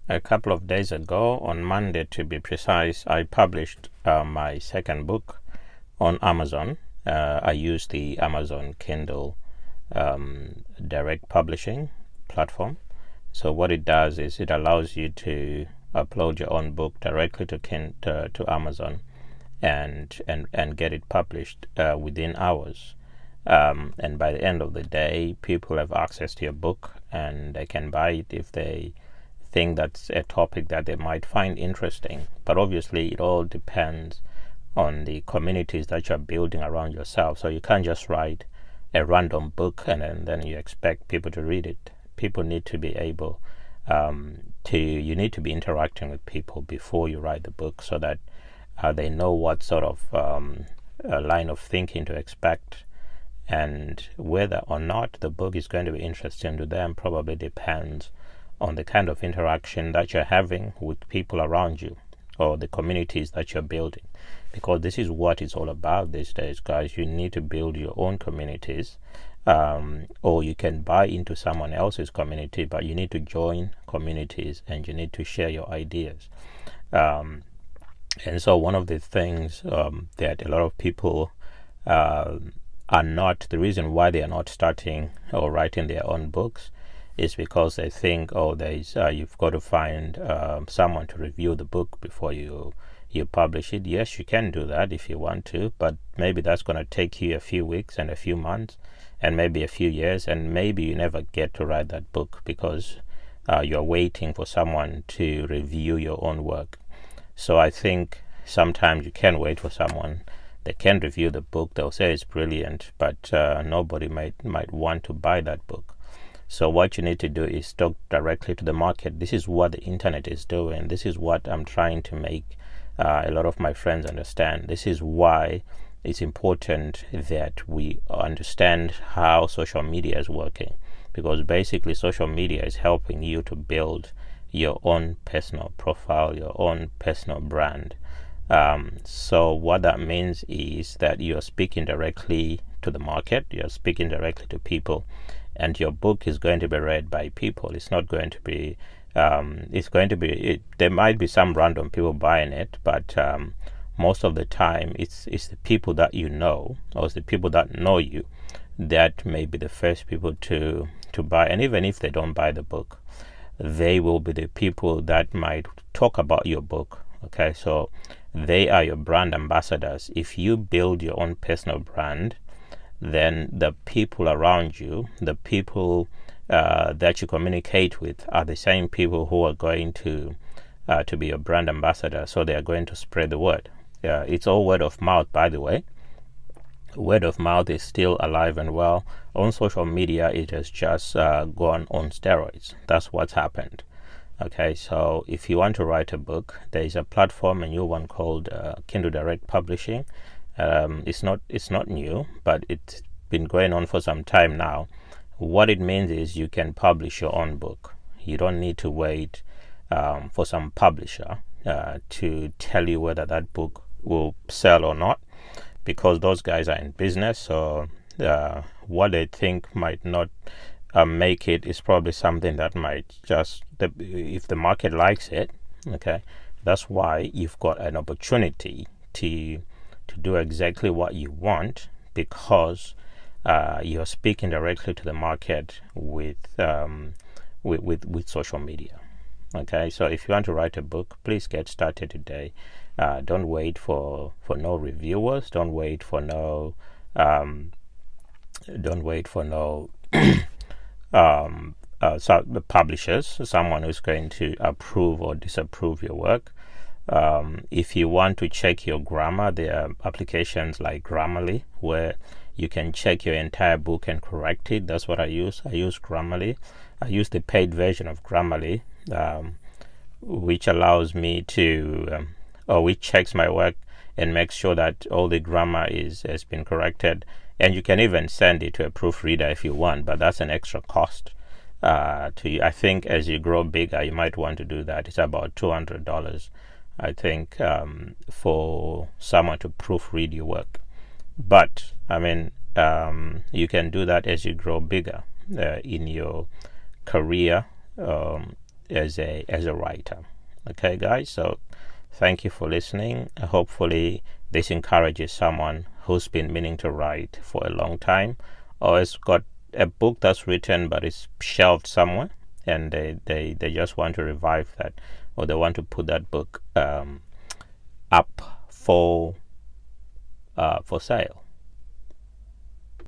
A couple of days ago, on Monday to be precise, I published my second book on Amazon. I use the Amazon Kindle direct publishing platform. So what it does is it allows you to upload your own book directly to Amazon and get it published within hours. And by the end of the day, people have access to your book and they can buy it if they think that's a topic that they might find interesting. But obviously, it all depends on the communities that you're building around yourself. So you can't just write a random book and then you expect people to read it. People need to be able you need to be interacting with people before you write the book so that they know what sort of line of thinking to expect, and whether or not the book is going to be interesting to them probably depends on the kind of interaction that you're having with people around you or the communities that you're building, because this is what it's all about these days, guys. You need to build your own communities, or you can buy into someone else's community, but you need to join communities and you need to share your ideas. And so one of the things that a lot of people are not, the reason why they are not starting or writing their own books is because they think, you've got to find someone to review the book before you publish it. Yes, you can do that if you want to, but maybe that's going to take you a few weeks and a few months and maybe a few years, and maybe you never get to write that book because you're waiting for someone to review your own work. So I think sometimes you can wait for someone. They can review the book, they'll say it's brilliant, but nobody might want to buy that book. So what you need to do is talk directly to the market. This is what the internet is doing. This is what I'm trying to make a lot of my friends understand. This is why it's important that we understand how social media is working, because basically social media is helping you to build your own personal profile, your own personal brand. So what that means is that you're speaking directly to the market, you're speaking directly to people, and your book is going to be read by people. It's not going to be there might be some random people buying it, but most of the time it's the people that you know, or it's the people that know you, that may be the first people to buy. And even if they don't buy the book, they will be the people that might talk about your book. Okay, so they are your brand ambassadors. If you build your own personal brand, then the people around you, the people that you communicate with, are the same people who are going to be your brand ambassador. So they are going to spread the word. It's all word of mouth, by the way. Word of mouth is still alive and well. On social media, it has just gone on steroids. That's what's happened. Okay, so if you want to write a book, there is a platform, a new one called Kindle Direct Publishing. It's not new, but it's been going on for some time now. What it means is you can publish your own book. You don't need to wait for some publisher to tell you whether that book will sell or not, because those guys are in business. So what they think might not make it is probably something that might just, if the market likes it, okay, that's why you've got an opportunity to do exactly what you want, because you're speaking directly to the market with social media. Okay, so if you want to write a book, please get started today. Don't wait for no reviewers. Don't wait for no the publishers, someone who's going to approve or disapprove your work. If you want to check your grammar, there are applications like Grammarly where you can check your entire book and correct it. That's what I use. I use Grammarly. I use the paid version of Grammarly, which allows me to, which checks my work and makes sure that all the grammar has been corrected. And you can even send it to a proofreader if you want, but that's an extra cost to you. I think as you grow bigger, you might want to do that. It's about $200, I think, for someone to proofread your work. But I mean, you can do that as you grow bigger in your career, as a writer. Okay, guys. So thank you for listening. Hopefully, this encourages someone who's been meaning to write for a long time, or has got a book that's written but is shelved somewhere, and they just want to revive that, or they want to put that book up for sale.